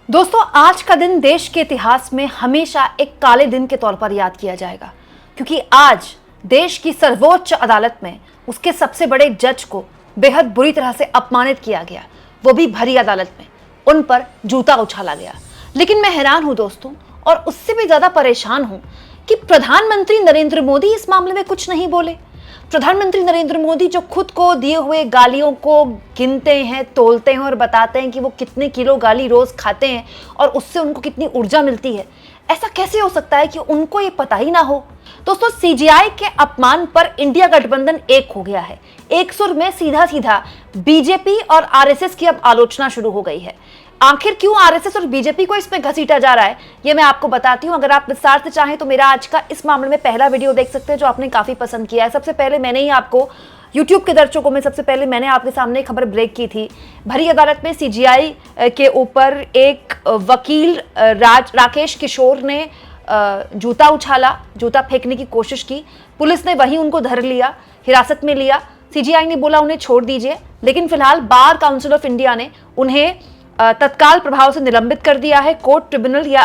दोस्तों, आज का दिन देश के इतिहास में हमेशा एक काले दिन के तौर पर याद किया जाएगा, क्योंकि आज देश की सर्वोच्च अदालत में उसके सबसे बड़े जज को बेहद बुरी तरह से अपमानित किया गया, वो भी भरी अदालत में उन पर जूता उछाला गया। लेकिन मैं हैरान हूं दोस्तों, और उससे भी ज्यादा परेशान हूं कि प्रधानमंत्री नरेंद्र मोदी इस मामले में कुछ नहीं बोले। प्रधानमंत्री नरेंद्र मोदी जो खुद को दिए हुए गालियों को गिनते हैं, तोलते हैं और बताते हैं कि वो कितने किलो गाली रोज खाते हैं और उससे उनको कितनी ऊर्जा मिलती है, ऐसा कैसे हो सकता है कि उनको ये पता ही ना हो। दोस्तों, सीजेआई के अपमान पर इंडिया गठबंधन एक हो गया है। एक सुर में सीधा सीधा बीजेपी और आरएसएस की अब आलोचना शुरू हो गई है। आखिर क्यों आरएसएस और बीजेपी को इसमें घसीटा जा रहा है, ये मैं आपको बताती हूं। अगर आप विस्तार से चाहें तो मेरा आज का इस मामले में पहला वीडियो देख सकते हैं, जो आपने काफी पसंद किया है। सबसे पहले मैंने ही आपको YouTube के दर्शकों में सबसे पहले मैंने आपके सामने खबर ब्रेक की थी। भरी अदालत में सीजेआई के ऊपर एक वकील राकेश किशोर ने जूता उछाला, जूता फेंकने की कोशिश की। पुलिस ने वहीं उनको धर लिया, हिरासत में लिया। सीजेआई ने बोला उन्हें छोड़ दीजिए, लेकिन फिलहाल बार काउंसिल ऑफ इंडिया ने उन्हें तत्काल प्रभाव से निलंबित कर दिया है। कोर्ट, ट्रिब्यूनल या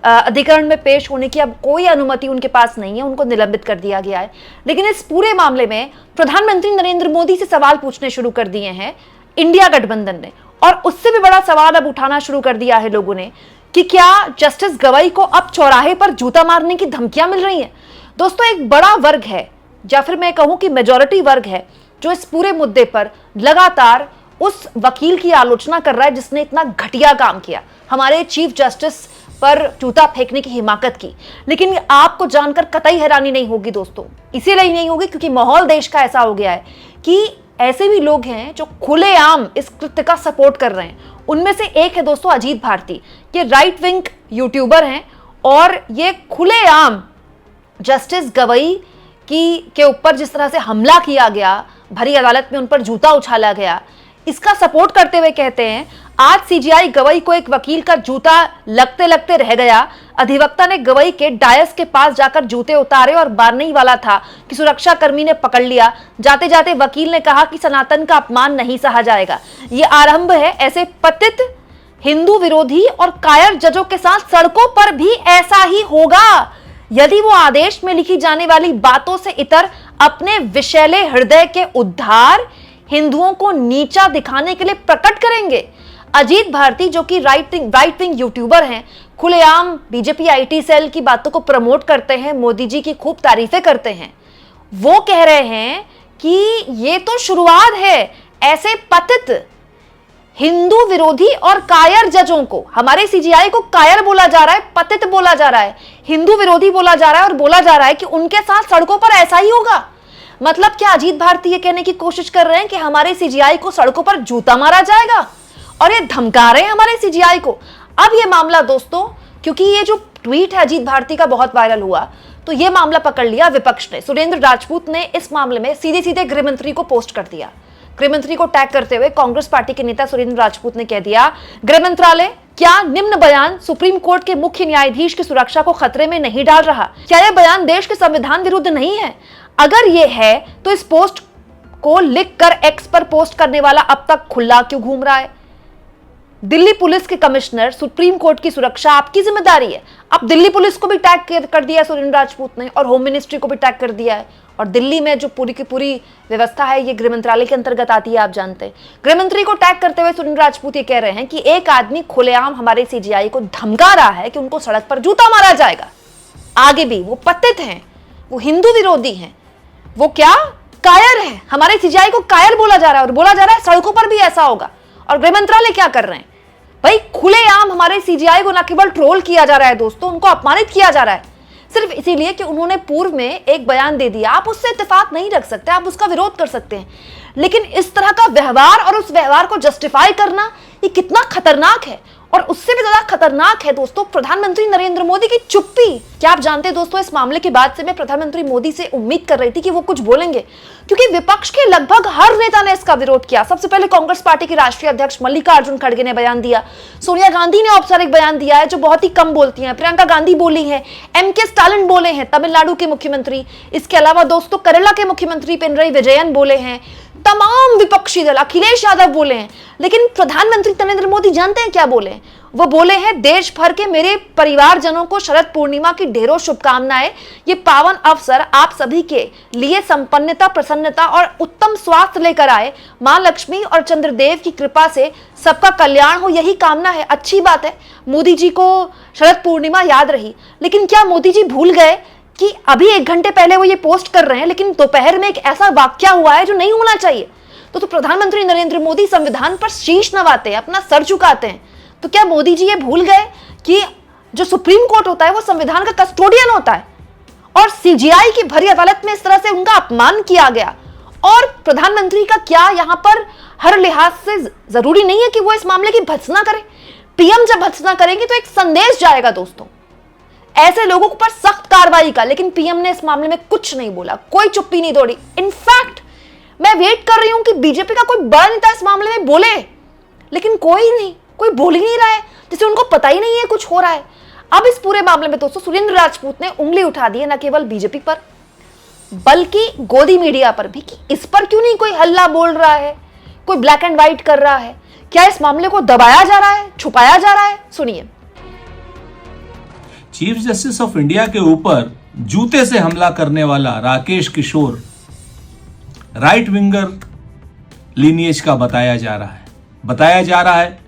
अधिकरण में पेश होने की अब कोई अनुमति उनके पास नहीं है, उनको निलंबित कर दिया गया है। लेकिन इस पूरे मामले में प्रधानमंत्री नरेंद्र मोदी से सवाल पूछने शुरू कर दिए हैं इंडिया गठबंधन ने, और उससे भी बड़ा सवाल अब उठाना शुरू कर दिया है लोगों ने कि क्या जस्टिस गवाई को अब चौराहे पर जूता मारने की धमकियां मिल रही हैं। दोस्तों, एक बड़ा वर्ग है, या फिर मैं कहूं कि मेजॉरिटी वर्ग है, जो इस पूरे मुद्दे पर लगातार उस वकील की आलोचना कर रहा है जिसने इतना घटिया काम किया, हमारे चीफ जस्टिस पर जूता फेंकने की हिमाकत की। लेकिन आपको जानकर कतई हैरानी नहीं होगी दोस्तों, इसीलिए नहीं होगी क्योंकि माहौल देश का ऐसा हो गया है कि ऐसे भी लोग हैं जो खुलेआम इस कृत्य का सपोर्ट कर रहे हैं। उनमें से एक है दोस्तों अजीत भारती। ये राइट विंग यूट्यूबर हैं और ये खुलेआम जस्टिस गवाई के ऊपर जिस तरह से हमला किया गया, भरी अदालत में उन पर जूता उछाला गया, इसका सपोर्ट करते हुए कहते हैं आज सीजेआई गवाई को एक वकील का जूता लगते लगते रह गया। अधिवक्ता ने गवाई के डायस के पास जाकर जूते उतारे और मारने ही वाला था कि सुरक्षा कर्मी ने पकड़ लिया। जाते जाते वकील ने कहा कि सनातन का अपमान नहीं सहा जाएगा। ये आरंभ है ऐसे पतित हिंदू विरोधी और कायर जजों के साथ सड़कों पर भी ऐसा ही होगा यदि वो आदेश में लिखी जाने वाली बातों से इतर अपने विषैले हृदय के उद्धार हिंदुओं को नीचा दिखाने के लिए प्रकट करेंगे। अजीत भारती, जो कि राइट विंग यूट्यूबर हैं, खुलेआम बीजेपी आईटी सेल की बातों को प्रमोट करते हैं, मोदी जी की खूब तारीफें करते हैं। वो कह रहे हैं कि ये तो शुरुआत है, ऐसे पतित हिंदू विरोधी और कायर जजों को, हमारे सीजेआई को कायर बोला जा रहा है, पतित बोला जा रहा है, हिंदू विरोधी बोला जा रहा है और बोला जा रहा है कि उनके साथ सड़कों पर ऐसा ही होगा। मतलब क्या अजीत भारती ये कहने की कोशिश कर रहे हैं कि हमारे सीजेआई को सड़कों पर जूता मारा जाएगा, और ये धमका रहे हैं हमारे सीजेआई को। अब ये मामला दोस्तों, क्योंकि ये जो ट्वीट है अजीत भारती का बहुत वायरल हुआ, तो ये मामला पकड़ लिया विपक्ष ने। सुरेंद्र राजपूत ने इस मामले में सीधे सीधे गृह मंत्री को पोस्ट कर दिया। गृह मंत्री को टैग करते हुए कांग्रेस पार्टी के नेता सुरेंद्र राजपूत ने कह दिया, गृह मंत्रालय क्या निम्न बयान सुप्रीम कोर्ट के मुख्य न्यायाधीश की सुरक्षा को खतरे में नहीं डाल रहा? क्या यह बयान देश के संविधान विरुद्ध नहीं है? अगर ये है तो इस पोस्ट को लिखकर एक्स पर पोस्ट करने वाला अब तक खुला क्यों घूम रहा है? दिल्ली पुलिस के कमिश्नर, सुप्रीम कोर्ट की सुरक्षा आपकी जिम्मेदारी है। अब दिल्ली पुलिस को भी टैग कर दिया सुरेंद्र राजपूत ने, और होम मिनिस्ट्री को भी टैग कर दिया है। और दिल्ली में जो पूरी की पूरी व्यवस्था है ये गृह मंत्रालय के अंतर्गत आती है, आप जानते हैं। गृह मंत्री को टैग करते हुए सुरेंद्र राजपूत ये कह रहे हैं कि एक आदमी खुलेआम हमारे सीजेआई को धमका रहा है कि उनको सड़क पर जूता मारा जाएगा। आगे भी वो पतित हैं, वो हिंदू विरोधी हैं, वो क्या कायर है, हमारे सीजेआई को कायर बोला जा रहा है और बोला जा रहा है सड़कों पर भी ऐसा होगा। और गृह मंत्रालय क्या कर रहे हैं भाई? खुलेआम हमारे सीजेआई को न केवल ट्रोल किया जा रहा है दोस्तों, उनको अपमानित किया जा रहा है, सिर्फ इसीलिए कि उन्होंने पूर्व में एक बयान दे दिया। आप उससे इत्तेफाक नहीं रख सकते, आप उसका विरोध कर सकते हैं, लेकिन इस तरह का व्यवहार और उस व्यवहार को जस्टिफाई करना ये कितना खतरनाक है। और उससे भी ज्यादा खतरनाक है दोस्तों प्रधानमंत्री नरेंद्र मोदी की चुप्पी। क्या आप जानते हैं दोस्तों, इस मामले के बाद से मैं प्रधानमंत्री मोदी से उम्मीद कर रही थी कि वो कुछ बोलेंगे, क्योंकि विपक्ष के लगभग हर नेता ने इसका विरोध किया। सबसे पहले कांग्रेस पार्टी के राष्ट्रीय अध्यक्ष मल्लिकार्जुन खड़गे ने बयान दिया, सोनिया गांधी ने औपचारिक बयान दिया है जो बहुत ही कम बोलती हैं, प्रियंका गांधी बोली है, एम.के. स्टालिन बोले हैं तमिलनाडु के मुख्यमंत्री, इसके अलावा दोस्तों केरला के मुख्यमंत्री पिनरई विजयन बोले हैं, तमाम विपक्षी दल, अखिलेश यादव बोले हैं, लेकिन प्रधानमंत्री नरेंद्र मोदी जानते हैं क्या बोले हैं? वो बोले हैं, देश भर के मेरे परिवारजनों को शरद पूर्णिमा की ढेरों शुभकामनाएं। ये पावन अवसर आप सभी के लिए संपन्नता, प्रसन्नता और उत्तम स्वास्थ्य लेकर आए। मां लक्ष्मी और चंद्रदेव की कृपा से सबका कल्याण हो, यही कामना है। अच्छी बात है, मोदी जी को शरद पूर्णिमा याद रही, लेकिन क्या मोदी जी भूल गए कि अभी 1 घंटे पहले वो ये पोस्ट कर रहे हैं, लेकिन दोपहर में एक ऐसा वाकया हुआ है जो नहीं होना चाहिए। तो प्रधानमंत्री नरेंद्र मोदी संविधान पर शीश नवाते हैं, अपना सर झुकाते हैं। तो क्या मोदी जी ये भूल गए कि जो सुप्रीम कोर्ट होता है वो संविधान का कस्टोडियन होता है, और सीजीआई की भरी अदालत में इस तरह से उनका अपमान किया गया। और प्रधानमंत्री का क्या यहां पर हर लिहाज से जरूरी नहीं है कि वो इस मामले की भत्सना करें। पीएम जब भत्सना करेंगे तो एक संदेश जाएगा दोस्तों, ऐसे लोगों पर सख्त कार्रवाई का। लेकिन पीएम ने इस मामले में कुछ नहीं बोला, कोई चुप्पी नहीं तोड़ी। इनफैक्ट मैं वेट कर रही हूं कि बीजेपी का कोई बड़ा नेता इस मामले में बोले, लेकिन कोई नहीं, कोई बोल ही नहीं रहा है, जैसे उनको पता ही नहीं है कुछ हो रहा है। अब इस पूरे मामले में दोस्तों सुरेंद्र राजपूत ने उंगली उठा दी है, न केवल बीजेपी पर बल्कि गोदी मीडिया पर भी, कि इस पर क्यों नहीं कोई हल्ला बोल रहा है, कोई ब्लैक एंड व्हाइट कर रहा है। क्या इस मामले को दबाया जा रहा है, छुपाया जा रहा है? सुनिए। चीफ जस्टिस ऑफ इंडिया के ऊपर जूते से हमला करने वाला राकेश किशोर राइट विंगर लीनिएज का बताया जा रहा है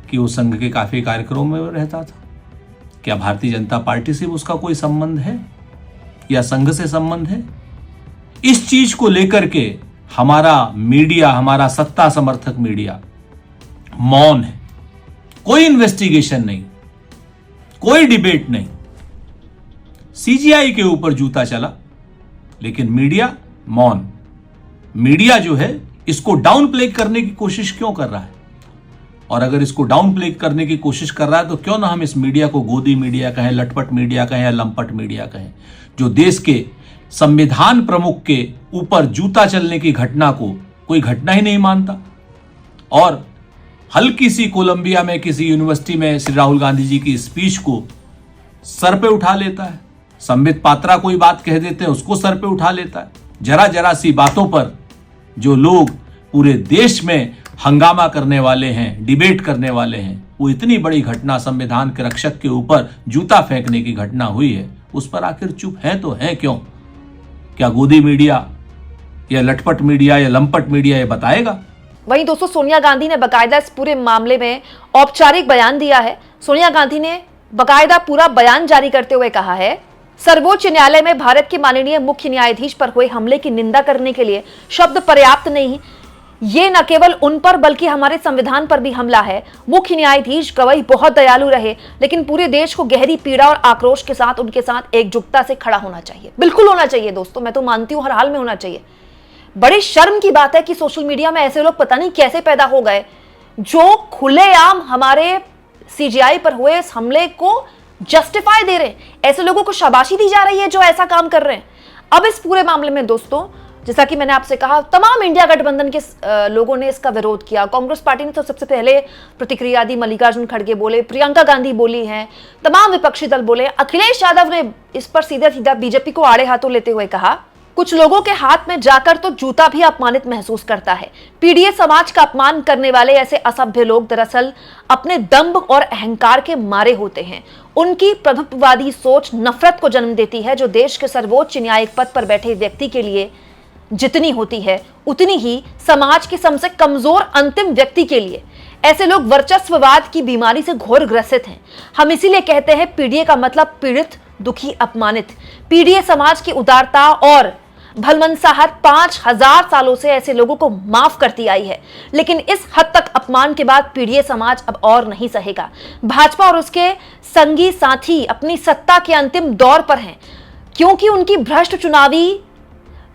कि वो संघ के काफी कार्यक्रमों में रहता था। क्या भारतीय जनता पार्टी से उसका कोई संबंध है या संघ से संबंध है? इस चीज को लेकर के हमारा मीडिया, हमारा सत्ता समर्थक मीडिया मौन है। कोई इन्वेस्टिगेशन नहीं, कोई डिबेट नहीं। सीजीआई के ऊपर जूता चला, लेकिन मीडिया मौन। मीडिया जो है इसको डाउन प्ले करने की कोशिश क्यों कर रहा है? और अगर इसको डाउन प्ले करने की कोशिश कर रहा है तो क्यों ना हम इस मीडिया को गोदी मीडिया कहें, लटपट मीडिया कहें या लंपट मीडिया कहें, जो देश के संविधान प्रमुख के ऊपर जूता चलने की घटना को कोई घटना ही नहीं मानता, और हल्की सी कोलंबिया में किसी यूनिवर्सिटी में श्री राहुल गांधी जी की स्पीच को सर पे उठा लेता है। संबित पात्रा कोई बात कह देते हैं, उसको सर पे उठा लेता है। जरा जरा सी बातों पर जो लोग पूरे देश में हंगामा करने वाले हैं, डिबेट करने वाले हैं, वो इतनी बड़ी घटना, संविधान के रक्षक के ऊपर जूता फेंकने की घटना हुई है, उस पर आखिर चुप है तो है क्यों? क्या गोदी मीडिया या लटपट मीडिया या लंपट मीडिया ये बताएगा? वहीं दोस्तों सोनिया गांधी ने बकायदा इस पूरे मामले में औपचारिक बयान दिया है। सोनिया गांधी ने बकायदा पूरा बयान जारी करते हुए कहा है, सर्वोच्च न्यायालय में भारत के माननीय मुख्य न्यायाधीश पर हुए हमले की निंदा करने के लिए शब्द पर्याप्त नहीं। ये न केवल उन पर बल्कि हमारे संविधान पर भी हमला है। मुख्य न्यायाधीश गवाही बहुत दयालु रहे, लेकिन पूरे देश को गहरी पीड़ा और आक्रोश के साथ उनके साथ एकजुटता से खड़ा होना चाहिए। बिल्कुल होना चाहिए दोस्तों, मैं तो मानती हूं हर हाल में होना चाहिए। बड़ी शर्म की बात है कि सोशल मीडिया में ऐसे लोग पता नहीं कैसे पैदा हो गए जो खुलेआम हमारे सीजीआई पर हुए इस हमले को जस्टिफाई दे रहे हैं। ऐसे लोगों को शाबाशी दी जा रही है जो ऐसा काम कर रहे हैं। अब इस पूरे मामले में दोस्तों, जैसा कि मैंने आपसे कहा, तमाम इंडिया गठबंधन के लोगों ने इसका विरोध किया। कांग्रेस पार्टी ने तो सबसे पहले प्रतिक्रिया दी, मल्लिकार्जुन खड़गे बोले, प्रियंका गांधी बोली हैं, तमाम विपक्षी दल बोले। अखिलेश यादव ने इस पर सीधा सीधा बीजेपी को आड़े हाथों लेते हुए कहा, कुछ लोगों के हाथ में जाकर तो जूता भी अपमानित महसूस करता है। पीडीए समाज का अपमान करने वाले ऐसे असभ्य लोग दरअसल अपने दंभ और अहंकार के मारे होते हैं। उनकी प्रभुत्ववादी सोच नफरत को जन्म देती है, जो देश के सर्वोच्च न्यायिक पद पर बैठे व्यक्ति के लिए जितनी होती है उतनी ही समाज के सबसे कमजोर अंतिम व्यक्ति के लिए। ऐसे लोग वर्चस्ववाद की बीमारी से घोर ग्रसित हैं। हम इसीलिए कहते हैं पीडीए का मतलब पीड़ित, दुखी, अपमानित। पीडीए समाज की उदारता और भलमनसाहट 5000 सालों से ऐसे लोगों को माफ करती आई है, लेकिन इस हद तक अपमान के बाद पीडीए समाज अब और नहीं सहेगा। भाजपा और उसके संगी साथी अपनी सत्ता के अंतिम दौर पर हैं, क्योंकि उनकी भ्रष्ट चुनावी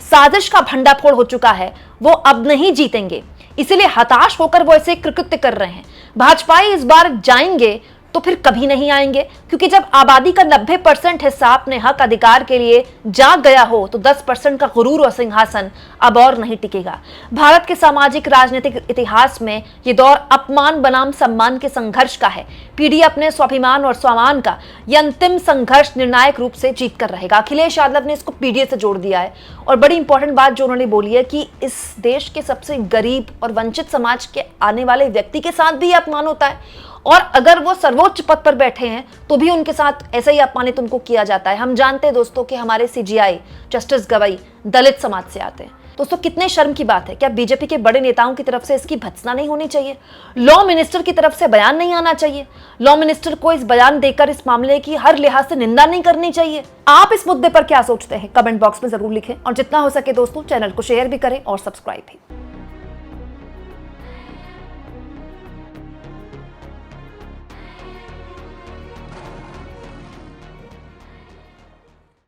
साजिश का भंडाफोड़ हो चुका है। वो अब नहीं जीतेंगे, इसीलिए हताश होकर वो ऐसे कृत्य कर रहे हैं। भाजपाई इस बार जाएंगे तो फिर कभी नहीं आएंगे, क्योंकि जब आबादी का 90% हिस्सा अपने हक अधिकार के लिए जाग गया हो तो 10% का गुरूर और सिंहासन अब और नहीं टिकेगा। भारत के सामाजिक राजनीतिक इतिहास में यह दौर अपमान बनाम सम्मान के संघर्ष का है। पीढ़ी अपने स्वाभिमान और स्वामान का यह अंतिम संघर्ष निर्णायक रूप से जीत कर रहेगा। अखिलेश यादव ने इसको पीढ़ी से जोड़ दिया है। और बड़ी इंपॉर्टेंट बात जो उन्होंने बोली है कि इस देश के सबसे गरीब और वंचित समाज के आने वाले व्यक्ति के साथ भी अपमान होता है, और अगर वो सर्वोच्च पद पर बैठे हैं तो भी उनके साथ ऐसा ही अपमानित उनको किया जाता है। हम जानते हैं दोस्तों कि हमारे सीजीआई जस्टिस गवाई दलित समाज से आते हैं। दोस्तों कितने शर्म की बात है। क्या बीजेपी के बड़े नेताओं की तरफ से इसकी भत्सना नहीं होनी चाहिए? लॉ मिनिस्टर की तरफ से बयान नहीं आना चाहिए? लॉ मिनिस्टर को इस बयान देकर इस मामले की हर लिहाज से निंदा नहीं करनी चाहिए? आप इस मुद्दे पर क्या सोचते हैं? कमेंट बॉक्स में जरूर लिखें और जितना हो सके दोस्तों चैनल को शेयर भी करें और सब्सक्राइब भी।